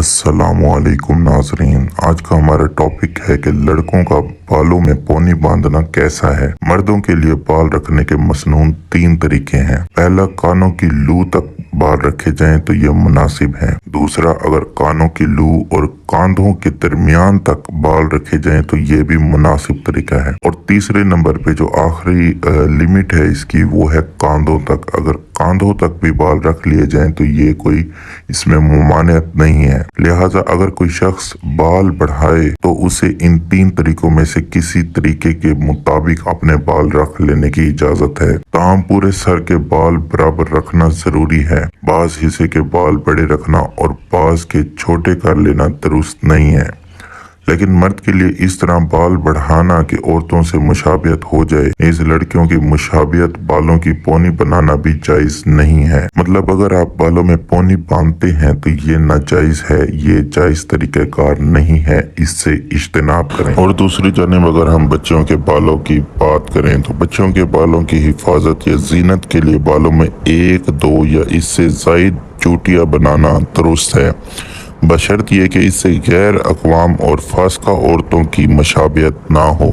अस्सलामुअलैकुम नाजरीन, आज का हमारा टॉपिक है कि लड़कों का बालों में पोनी बांधना कैसा है। मर्दों के लिए बाल रखने के मसनून 3 तरीके हैं। पहला, कानों की लू तक बाल रखे जाएं तो ये मुनासिब है। दूसरा, अगर कानों की लू और कांधों के दरमियान तक बाल रखे जाएं तो ये भी मुनासिब तरीका है। और तीसरे नंबर पे जो आखिरी लिमिट है इसकी, वो है कांधों तक। अगर कांधों तक भी बाल रख लिए जाएं तो ये कोई इसमें मुमानियत नहीं है। लिहाजा अगर कोई शख्स बाल बढ़ाए तो उसे इन 3 तरीकों में से किसी तरीके के मुताबिक अपने बाल रख लेने की इजाजत है। ताहम पूरे सर के बाल बराबर रखना जरूरी है। बाज हिस्से के बाल बड़े रखना और बाज के छोटे कर लेना दुरुस्त नहीं है। लेकिन मर्द के लिए इस तरह बाल बढ़ाना कि औरतों से मुशाबियत हो जाए, इस लड़कियों की मुशाबियत बालों की पोनी बनाना भी जायज नहीं है। मतलब अगर आप बालों में पोनी बांधते हैं तो ये नाजायज है, ये जायज तरीक़ाकार नहीं है, इससे इज्तनाब करें। और दूसरी जानिब अगर हम बच्चों के बालों की बात करें तो बच्चों के बालों की हिफाजत या जीनत के लिए बालों में 1, 2 या इससे ज़ायद चोटियाँ बनाना दुरुस्त है, बशर्त ये कि इससे गैर अक़वाम और फास्का औरतों की मुशाबियत ना हो।